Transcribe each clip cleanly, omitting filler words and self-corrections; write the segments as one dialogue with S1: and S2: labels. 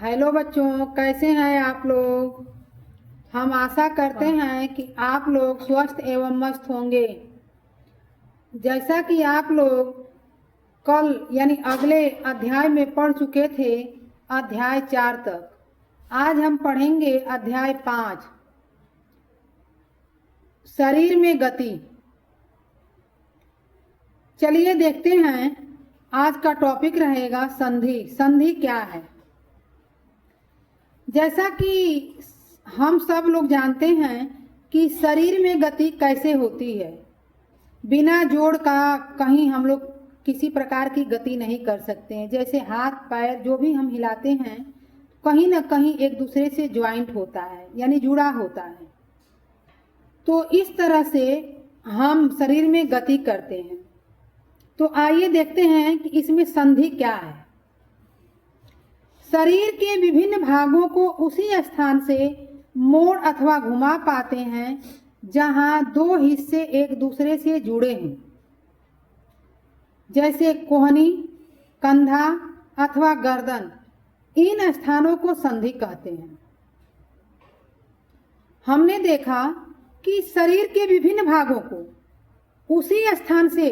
S1: Hello बच्चों, कैसे हैं आप लोग। हम आशा करते हैं कि आप लोग स्वस्थ एवं मस्त होंगे। जैसा कि आप लोग कल यानी अगले अध्याय में पढ़ चुके थे, अध्याय 4 तक। आज हम पढ़ेंगे अध्याय 5, शरीर में गति। चलिए देखते हैं, आज का टॉपिक रहेगा संधि। संधि क्या है? जैसा कि हम सब लोग जानते हैं कि शरीर में गति कैसे होती है। बिना जोड़ का कहीं हम लोग किसी प्रकार की गति नहीं कर सकते हैं। जैसे हाथ पैर जो भी हम हिलाते हैं, कहीं ना कहीं एक दूसरे से ज्वाइंट होता है, यानी जुड़ा होता है। तो इस तरह से हम शरीर में गति करते हैं। तो आइए देखते हैं कि इसमें संधि क्या है। शरीर के विभिन्न भागों को उसी स्थान से मोड़ अथवा घुमा पाते हैं जहां दो हिस्से एक दूसरे से जुड़े हैं। जैसे कोहनी, कंधा अथवा गर्दन, इन स्थानों को संधि कहते हैं। हमने देखा कि शरीर के विभिन्न भागों को उसी स्थान से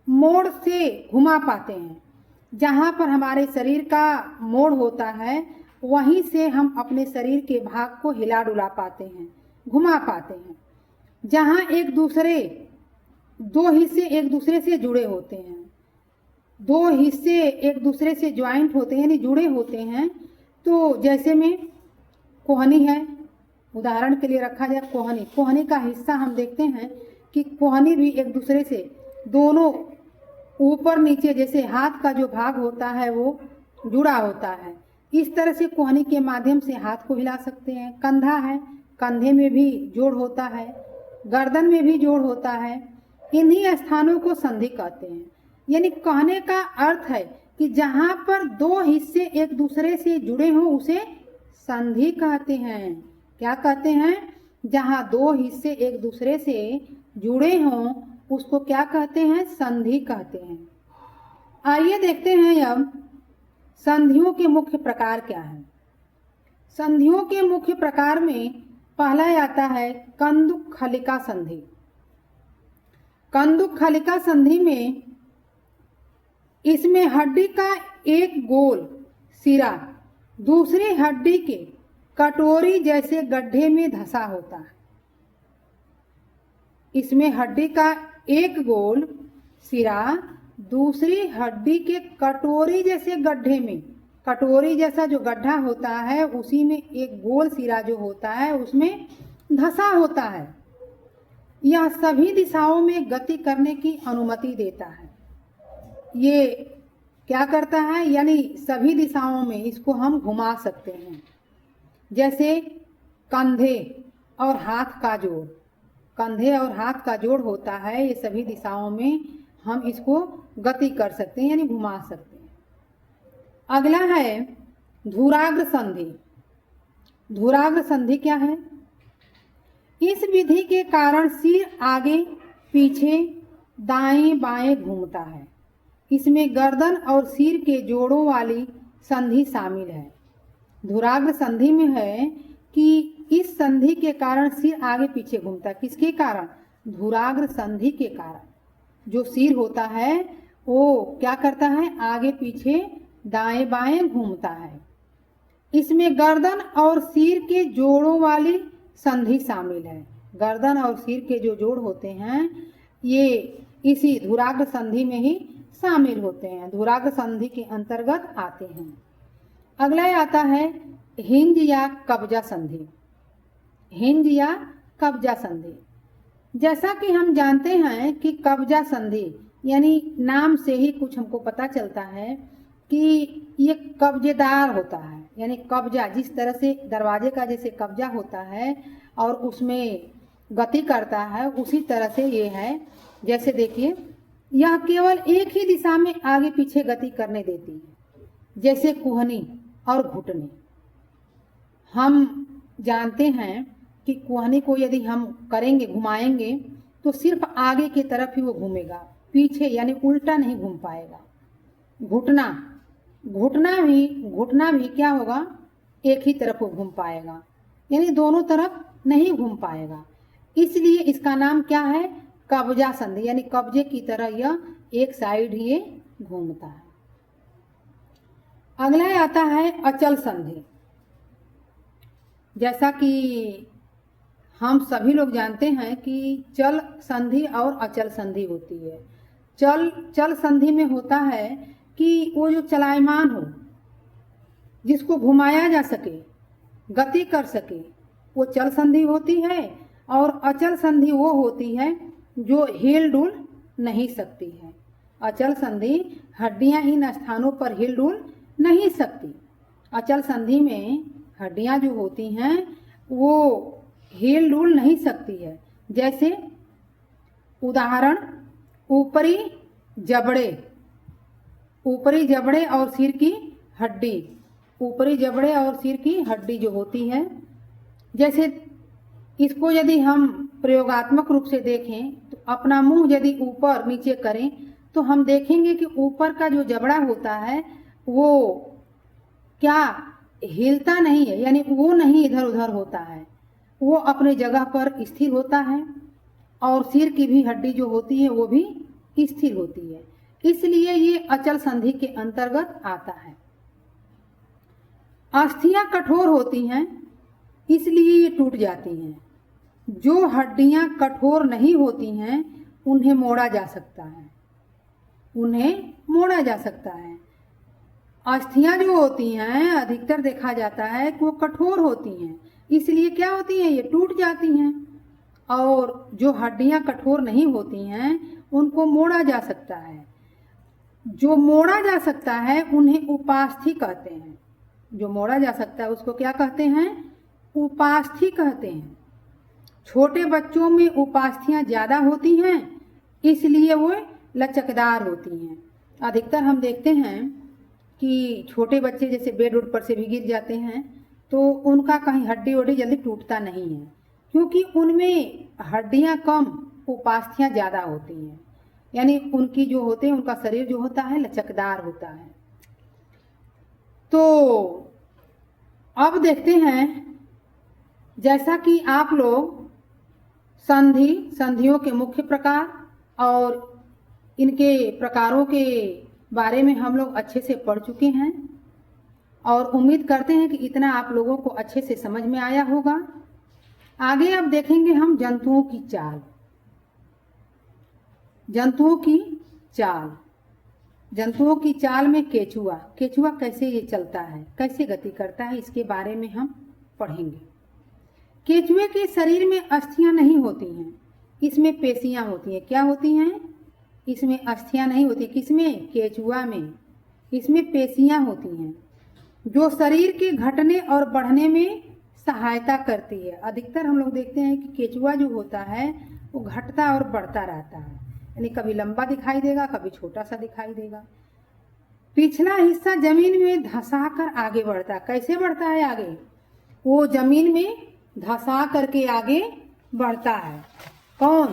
S1: मोड़ से घुमा पाते हैं। जहां पर हमारे शरीर का मोड़ होता है, वहीं से हम अपने शरीर के भाग को हिला डुला पाते हैं, घुमा पाते हैं। जहां दो हिस्से एक दूसरे से जुड़े होते हैं, दो हिस्से एक दूसरे से ज्वाइंट होते हैं, यानी जुड़े होते हैं। तो जैसे में कोहनी है, उदाहरण के लिए रखा जाए कोहनी का हिस्सा हम देखते हैं कि कोहनी भी एक दूसरे से दोनों ऊपर नीचे, जैसे हाथ का जो भाग होता है वो जुड़ा होता है। इस तरह से कोहनी के माध्यम से हाथ को हिला सकते हैं। कंधा है, कंधे में भी जोड़ होता है, गर्दन में भी जोड़ होता है। इन्हीं स्थानों को संधि कहते हैं। यानी कहने का अर्थ है कि जहां पर दो हिस्से एक दूसरे से जुड़े हों उसे संधि कहते हैं। क्या कहते हैं? जहां दो हिस्से एक दूसरे से जुड़े हों उसको क्या कहते हैं? संधि कहते हैं। आइए देखते हैं अब संधियों के मुख्य प्रकार क्या हैं। संधियों के मुख्य प्रकार में पहला आता है कंदुक खलिका संधि। कंदुक खलिका संधि में इसमें हड्डी का एक गोल सिरा दूसरी हड्डी के कटोरी जैसे गड्ढे में धंसा होता है। इसमें हड्डी का एक गोल सिरा दूसरी हड्डी के कटोरी जैसे गड्ढे में, कटोरी जैसा जो गड्ढा होता है उसी में एक गोल सिरा जो होता है उसमें धंसा होता है। यह सभी दिशाओं में गति करने की अनुमति देता है। ये क्या करता है? यानी सभी दिशाओं में इसको हम घुमा सकते हैं। जैसे कंधे और हाथ का जोड़, कंधे और हाथ का जोड़ होता है, ये सभी दिशाओं में हम इसको गति कर सकते हैं, यानी घुमा सकते हैं। अगला है धुराग्र संधि। धुराग्र संधि क्या है? इस विधि के कारण सिर आगे पीछे दाएं बाएं घूमता है। इसमें गर्दन और सिर के जोड़ों वाली संधि शामिल है। धुराग्र संधि में है कि इस संधि के कारण सिर आगे पीछे घूमता है। किसके कारण? धुराग्र संधि के कारण। जो सिर होता है वो क्या करता है? आगे पीछे दाएं बाएं घूमता है। इसमें गर्दन और सिर के जोड़ों वाली संधि शामिल है। गर्दन और सिर के जो जोड़ होते हैं ये इसी धुराग्र संधि में ही शामिल होते हैं, धुराग्र संधि के अंतर्गत आते हैं। अगला आता है हिंज या कब्जा संधि। हिंज या कब्जा संधि, जैसा कि हम जानते हैं कि कब्जा संधि यानी नाम से ही कुछ हमको पता चलता है कि ये कब्जेदार होता है। यानी कब्जा, जिस तरह से दरवाजे का जैसे कब्जा होता है और उसमें गति करता है, उसी तरह से ये है। जैसे देखिए, यह केवल एक ही दिशा में आगे पीछे गति करने देती है, जैसे कुहनी और घुटने। हम जानते हैं कि कुहनी को यदि हम करेंगे, घुमाएंगे, तो सिर्फ आगे की तरफ ही वो घूमेगा, पीछे यानी उल्टा नहीं घूम पाएगा। घुटना घुटना भी क्या होगा, एक ही तरफ घूम पाएगा, यानी दोनों तरफ नहीं घूम पाएगा। इसलिए इसका नाम क्या है, कब्जा संधि, यानी कब्जे की तरह यह एक साइड ही घूमता है। अगला आता है अचल संधि। जैसा कि हम सभी लोग जानते हैं कि चल संधि और अचल संधि होती है। चल संधि में होता है कि वो जो चलायमान हो, जिसको घुमाया जा सके, गति कर सके, वो चल संधि होती है। और अचल संधि वो होती है जो हिल डुल नहीं सकती है। अचल संधि हड्डियां इन स्थानों पर हिल डुल नहीं सकती। अचल संधि में हड्डियां जो होती हैं वो हिल डुल नहीं सकती है। जैसे उदाहरण, ऊपरी जबड़े और सिर की हड्डी, ऊपरी जबड़े और सिर की हड्डी जो होती है, जैसे इसको यदि हम प्रयोगात्मक रूप से देखें तो अपना मुंह यदि ऊपर नीचे करें तो हम देखेंगे कि ऊपर का जो जबड़ा होता है वो क्या हिलता नहीं है, यानी वो नहीं इधर उधर होता है, वो अपने जगह पर स्थिर होता है। और सिर की भी हड्डी जो होती है वो भी स्थिर होती है। इसलिए ये अचल संधि के अंतर्गत आता है। अस्थियां कठोर होती हैं, इसलिए ये टूट जाती हैं। जो हड्डियां कठोर नहीं होती हैं उन्हें मोड़ा जा सकता है। अस्थियां जो होती हैं अधिकतर देखा जाता है कि वो कठोर होती हैं, इसलिए क्या होती हैं, ये टूट जाती हैं। और जो हड्डियां कठोर नहीं होती हैं उनको मोड़ा जा सकता है। जो मोड़ा जा सकता है उन्हें उपास्थि कहते हैं। जो मोड़ा जा सकता है उसको क्या कहते हैं, उपास्थि कहते हैं। छोटे बच्चों में उपास्थियां ज्यादा होती हैं, इसलिए वो लचकदार होती हैं। अधिकतर हम देखते हैं कि छोटे बच्चे जैसे बेड उड पर से भी गिर जाते हैं तो उनका कहीं हड्डी वड्डी जल्दी टूटता नहीं है, क्योंकि उनमें हड्डियां कम, उपास्थियां ज्यादा होती हैं। यानी उनकी जो होते हैं, उनका शरीर जो होता है लचकदार होता है। तो अब देखते हैं, जैसा कि आप लोग संधियों के मुख्य प्रकार और इनके प्रकारों के बारे में हम लोग अच्छे से पढ़ चुके हैं और उम्मीद करते हैं कि इतना आप लोगों को अच्छे से समझ में आया होगा। आगे अब देखेंगे हम जंतुओं की चाल। जंतुओं की चाल में केचुआ कैसे ये चलता है, कैसे गति करता है, इसके बारे में हम पढ़ेंगे। केचुए के शरीर में अस्थियां नहीं होती हैं, इसमें पेशियां होती हैं। क्या होती हैं, इसमें अस्थियां नहीं होती। किसमें, केचुआ में। इसमें पेशियां होती हैं जो शरीर के घटने और बढ़ने में सहायता करती है। अधिकतर हम लोग देखते हैं कि केचुआ जो होता है वो घटता और बढ़ता रहता है, यानी कभी लंबा दिखाई देगा, कभी छोटा सा दिखाई देगा। पिछला हिस्सा जमीन में धंसा कर आगे बढ़ता है। कैसे बढ़ता है आगे, वो जमीन में धंसा करके आगे बढ़ता है। कौन,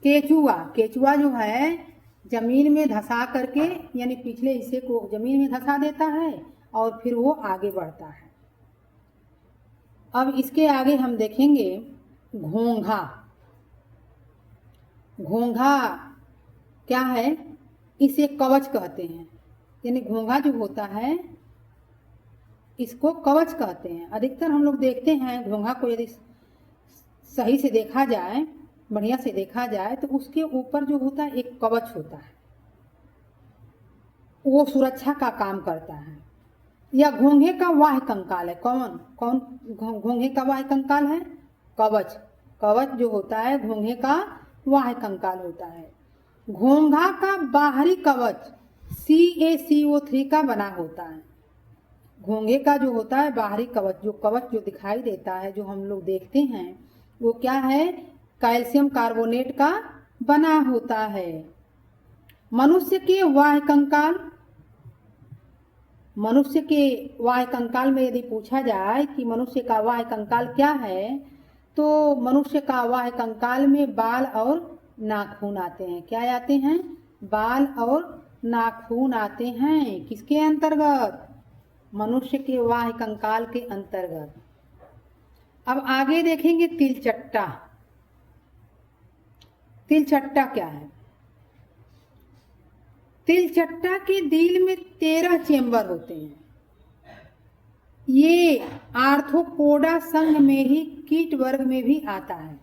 S1: केचुआ जो है जमीन में धंसा करके, यानी पिछले हिस्से को जमीन में धंसा देता है और फिर वो आगे बढ़ता है। अब इसके आगे हम देखेंगे घोंघा क्या है, इसे कवच कहते हैं। यानी घोंघा जो होता है इसको कवच कहते हैं। अधिकतर हम लोग देखते हैं घोंघा को यदि सही से देखा जाए, बढ़िया से देखा जाए, तो उसके ऊपर जो होता है एक कवच होता है, वो सुरक्षा का काम करता है। या घोंघे का वाह कंकाल है। कौन घोंघे का वाह कंकाल है, कवच जो होता है घोंघे का वाह कंकाल होता है। घोंघा का बाहरी कवच CaCO3 का बना होता है। घोंघे का जो होता है बाहरी कवच, जो दिखाई देता है, जो हम लोग देखते हैं, वो क्या है, कैल्शियम कार्बोनेट का बना होता है। मनुष्य के वाह कंकाल में यदि पूछा जाए कि मनुष्य का वाह कंकाल क्या है, तो मनुष्य का वाह कंकाल में बाल और नाखून आते हैं। क्या आते हैं, बाल और नाखून आते हैं किसके अंतर्गत? मनुष्य के वाह कंकाल के अंतर्गत। अब आगे देखेंगे तिलचट्टा। तिलचट्टा क्या है? तिलचट्टा के दिल में 13 चेंबर होते हैं। ये आर्थ्रोपोडा संघ में ही कीट वर्ग में भी आता है।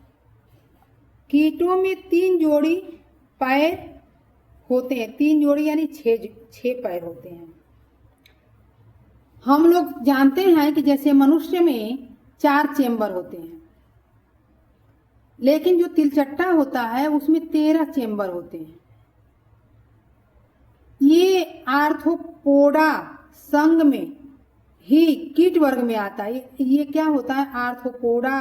S1: कीटों में 3 जोड़ी पैर होते हैं, 3 जोड़ी यानी 6 पैर होते हैं। हम लोग जानते हैं कि जैसे मनुष्य में 4 चेंबर होते हैं, लेकिन जो तिलचट्टा होता है उसमें 13 चेंबर होते हैं। ये आर्थ्रोपोडा संघ में ही कीट वर्ग में आता है। ये क्या होता है? आर्थ्रोपोडा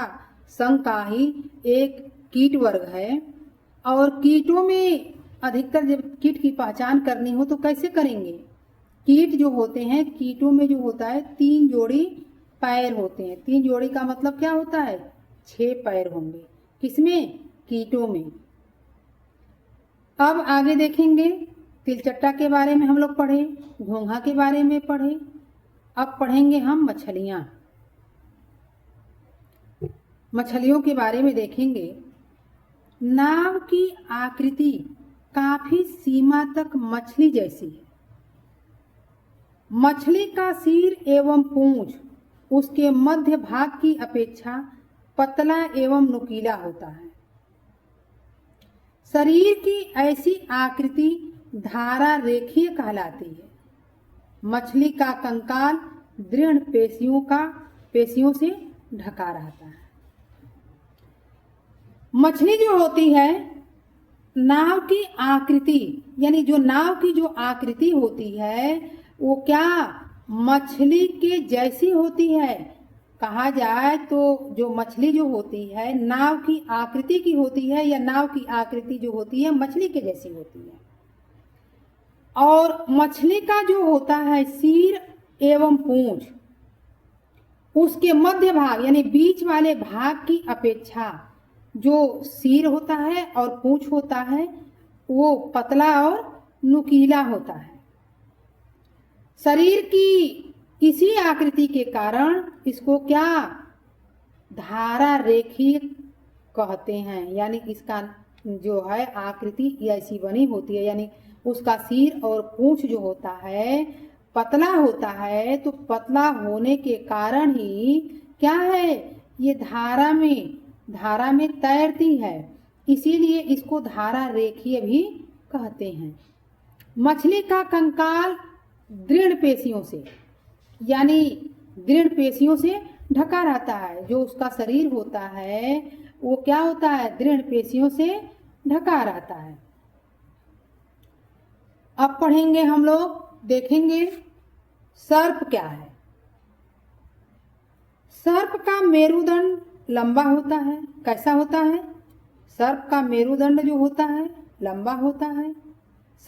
S1: संघ का ही एक कीट वर्ग है। और कीटों में अधिकतर जब कीट की पहचान करनी हो तो कैसे करेंगे? कीट जो होते हैं, कीटों में जो होता है 3 जोड़ी पैर होते हैं। 3 जोड़ी का मतलब क्या होता है? 6 पैर होंगे। किसमें? कीटों में। अब आगे देखेंगे, तिलचट्टा के बारे में हम लोग पढ़े, घोंघा के बारे में पढ़े। अब पढ़ेंगे हम मछलियां। मछलियों के बारे में देखेंगे। नाव की आकृति काफी सीमा तक मछली जैसी है। मछली का सिर एवं पूंछ उसके मध्य भाग की अपेक्षा पतला एवं नुकीला होता है। शरीर की ऐसी आकृति धारा रेखीय कहलाती है। मछली का कंकाल दृढ़ पेशियों से ढका रहता है। मछली जो होती है, नाव की आकृति यानी जो नाव की जो आकृति होती है वो क्या मछली के जैसी होती है? कहा जाए तो जो मछली जो होती है नाव की आकृति की होती है, या नाव की आकृति जो होती है मछली के जैसी होती है। और मछली का जो होता है सिर एवं पूंछ उसके मध्य भाग यानी बीच वाले भाग की अपेक्षा जो सिर होता है और पूंछ होता है वो पतला और नुकीला होता है। शरीर की इसी आकृति के कारण इसको क्या धारा रेखीय कहते हैं। यानी इसका जो है आकृति ऐसी बनी होती है, यानी उसका सिर और पूंछ जो होता है पतला होता है। तो पतला होने के कारण ही क्या है ये धारा में तैरती है, इसीलिए इसको धारा रेखीय भी कहते हैं। मछली का कंकाल दृढ़ पेशियों से यानी दृढ़ पेशियों से ढका रहता है। जो उसका शरीर होता है वो क्या होता है? दृढ़ पेशियों से ढका रहता है। अब पढ़ेंगे हम लोग, देखेंगे सर्प क्या है। सर्प का मेरुदंड लंबा होता है। कैसा होता है? सर्प का मेरुदंड जो होता है लंबा होता है।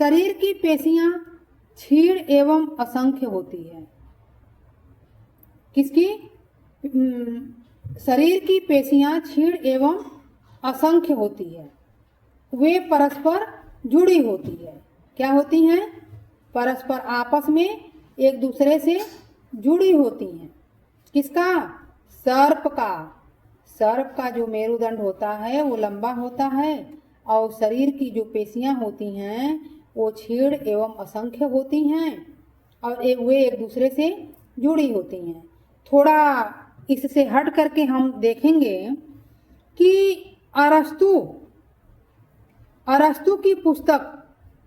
S1: शरीर की पेशियां क्षीण एवं असंख्य होती है। किसकी? शरीर की पेशियां क्षीण एवं असंख्य होती है। वे परस्पर जुड़ी होती है। क्या होती हैं? परस्पर आपस में एक दूसरे से जुड़ी होती हैं। किसका? सर्प का। सर्प का जो मेरुदंड होता है वो लंबा होता है और शरीर की जो पेशियां होती हैं वो क्षीण एवं असंख्य होती हैं और वे एक दूसरे से जुड़ी होती हैं। थोड़ा इससे हट करके हम देखेंगे कि अरस्तु की पुस्तक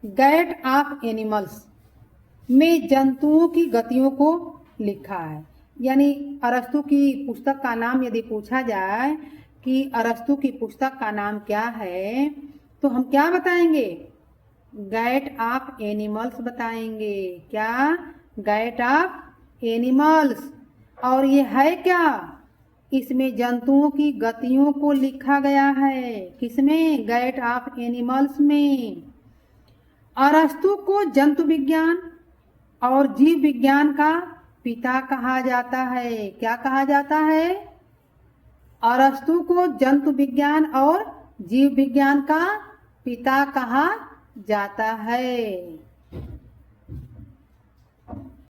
S1: गैट ऑफ एनिमल्स में जंतुओं की गतियों को लिखा है। यानी अरस्तु की पुस्तक का नाम यदि पूछा जाए कि अरस्तु की पुस्तक का नाम क्या है तो हम क्या बताएंगे? गैट ऑफ एनिमल्स बताएंगे। क्या? गैट ऑफ एनिमल्स। और ये है क्या? इसमें जंतुओं की गतियों को लिखा गया है। किसमें? गैट ऑफ एनिमल्स में। अरस्तु को जंतु विज्ञान और जीव विज्ञान का पिता कहा जाता है। क्या कहा जाता है? अरस्तु को जंतु विज्ञान और जीव विज्ञान का पिता कहा जाता है।